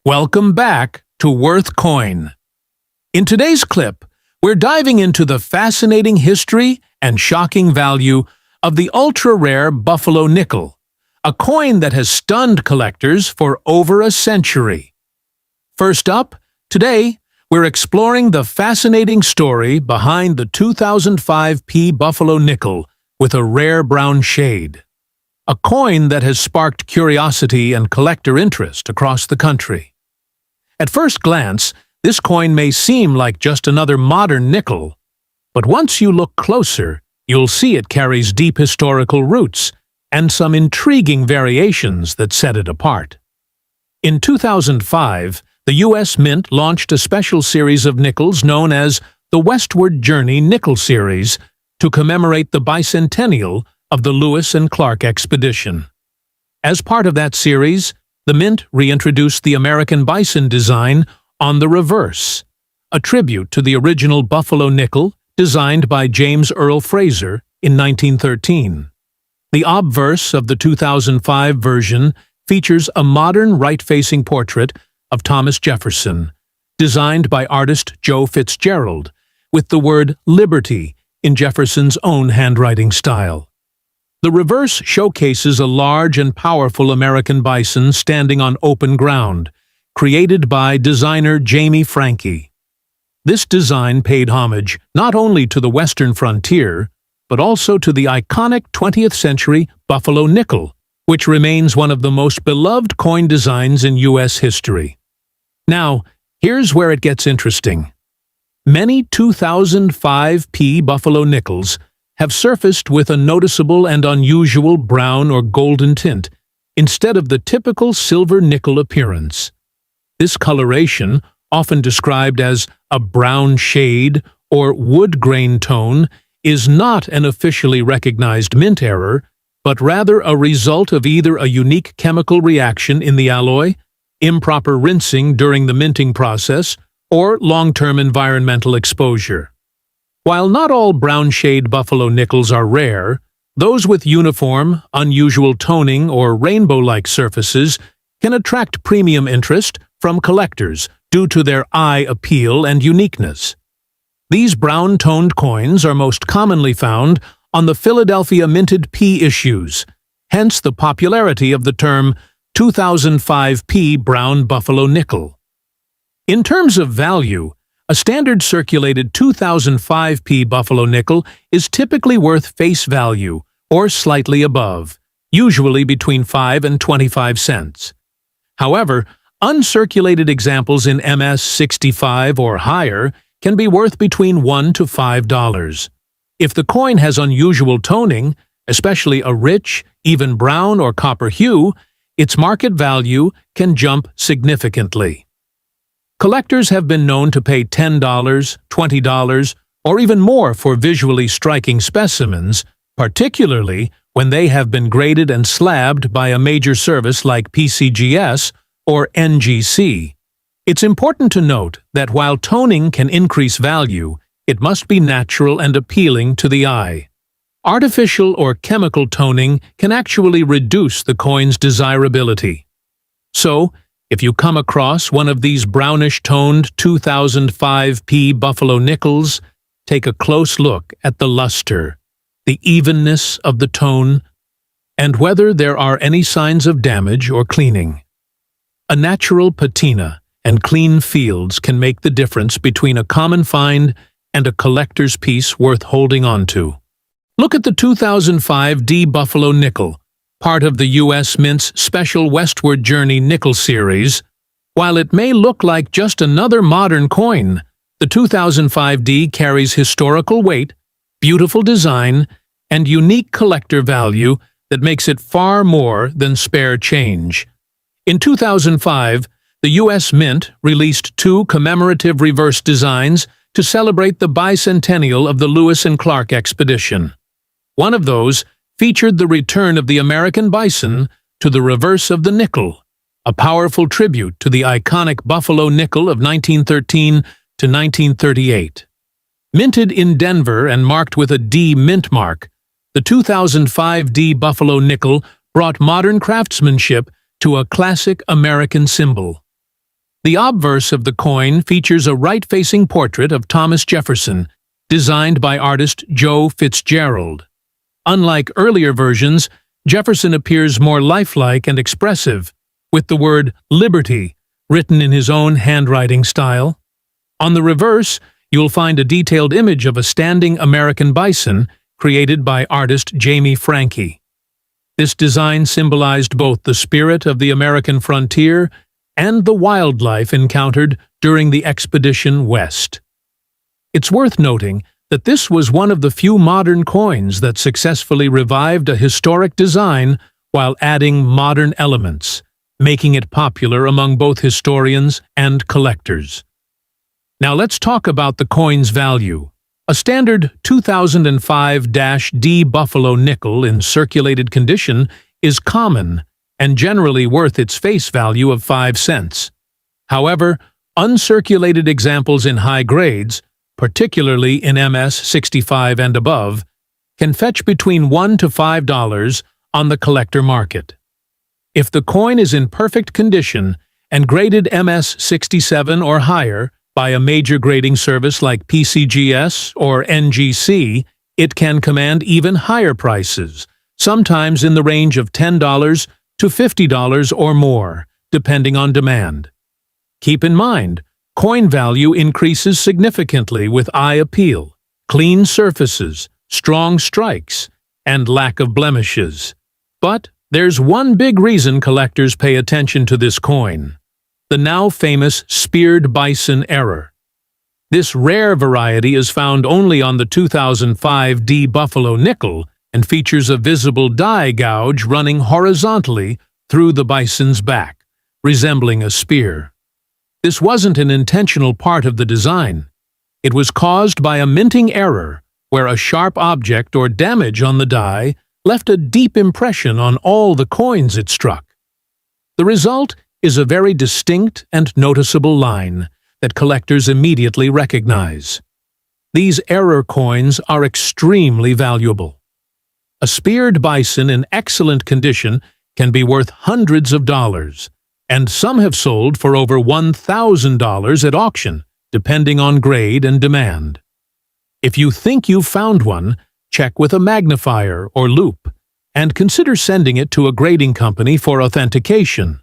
Welcome back to Worth Coin. In today's clip, we're diving into the fascinating history and shocking value of the ultra-rare Buffalo nickel, a coin that has stunned collectors for over a century. First up, today, we're exploring the fascinating story behind the 2005 Buffalo nickel with a rare brown shade, a coin that has sparked curiosity and collector interest across the country. At first glance, this coin may seem like just another modern nickel, but once you look closer, you'll see it carries deep historical roots and some intriguing variations that set it apart. In 2005, the U.S. Mint launched a special series of nickels known as the Westward Journey Nickel Series to commemorate the bicentennial of the Lewis and Clark expedition. As part of that series, the Mint reintroduced the American Bison design on the reverse, a tribute to the original Buffalo nickel designed by James Earl Fraser in 1913. The obverse of the 2005 version features a modern right-facing portrait of Thomas Jefferson, designed by artist Joe Fitzgerald, with the word Liberty in Jefferson's own handwriting style. The reverse showcases a large and powerful American bison standing on open ground, created by designer Jamie Franke. This design paid homage not only to the Western frontier, but also to the iconic 20th-century Buffalo nickel, which remains one of the most beloved coin designs in U.S. history. Now, here's where it gets interesting. Many 2005 Buffalo nickels have surfaced with a noticeable and unusual brown or golden tint, instead of the typical silver nickel appearance. This coloration, often described as a brown shade or wood grain tone, is not an officially recognized mint error, but rather a result of either a unique chemical reaction in the alloy, improper rinsing during the minting process, or long-term environmental exposure. While not all brown shade Buffalo nickels are rare, those with uniform, unusual toning or rainbow-like surfaces can attract premium interest from collectors due to their eye appeal and uniqueness. These brown-toned coins are most commonly found on the Philadelphia minted P issues, hence the popularity of the term 2005 brown Buffalo nickel. In terms of value, a standard circulated 2005 Buffalo nickel is typically worth face value, or slightly above, usually between 5 and 25 cents. However, uncirculated examples in MS-65 or higher can be worth between $1 to $5. If the coin has unusual toning, especially a rich, even brown or copper hue, its market value can jump significantly. Collectors have been known to pay $10, $20, or even more for visually striking specimens, particularly when they have been graded and slabbed by a major service like PCGS or NGC. It's important to note that while toning can increase value, it must be natural and appealing to the eye. Artificial or chemical toning can actually reduce the coin's desirability. So, if you come across one of these brownish-toned 2005 Buffalo nickels, take a close look at the luster, the evenness of the tone, and whether there are any signs of damage or cleaning. A natural patina and clean fields can make the difference between a common find and a collector's piece worth holding on to. Look at the 2005 Buffalo nickel, part of the U.S. Mint's special Westward Journey Nickel Series. While it may look like just another modern coin, the 2005 carries historical weight, beautiful design, and unique collector value that makes it far more than spare change. In 2005, the U.S. Mint released 2 commemorative reverse designs to celebrate the bicentennial of the Lewis and Clark expedition. One of those featured the return of the American bison to the reverse of the nickel, a powerful tribute to the iconic Buffalo nickel of 1913 to 1938. Minted in Denver and marked with a D mint mark, the 2005 Buffalo nickel brought modern craftsmanship to a classic American symbol. The obverse of the coin features a right-facing portrait of Thomas Jefferson, designed by artist Joe Fitzgerald. Unlike earlier versions, Jefferson appears more lifelike and expressive, with the word "Liberty" written in his own handwriting style. On the reverse, you'll find a detailed image of a standing American bison created by artist Jamie Franke. This design symbolized both the spirit of the American frontier and the wildlife encountered during the expedition west. It's worth noting that this was one of the few modern coins that successfully revived a historic design while adding modern elements, making it popular among both historians and collectors. Now let's talk about the coin's value. A standard 2005-D Buffalo nickel in circulated condition is common and generally worth its face value of 5 cents. However, uncirculated examples in high grades, particularly in MS 65 and above, can fetch between $1 to $5 on the collector market. If the coin is in perfect condition and graded MS 67 or higher by a major grading service like PCGS or NGC, it can command even higher prices, sometimes in the range of $10 to $50 or more, depending on demand. Keep in mind, coin value increases significantly with eye appeal, clean surfaces, strong strikes, and lack of blemishes. But there's one big reason collectors pay attention to this coin: the now famous speared bison error. This rare variety is found only on the 2005-D Buffalo nickel and features a visible die gouge running horizontally through the bison's back, resembling a spear. This wasn't an intentional part of the design. It was caused by a minting error, where a sharp object or damage on the die left a deep impression on all the coins it struck. The result is a very distinct and noticeable line that collectors immediately recognize. These error coins are extremely valuable. A speared bison in excellent condition can be worth hundreds of dollars, and some have sold for over $1,000 at auction, depending on grade and demand. If you think you've found one, check with a magnifier or loupe, and consider sending it to a grading company for authentication.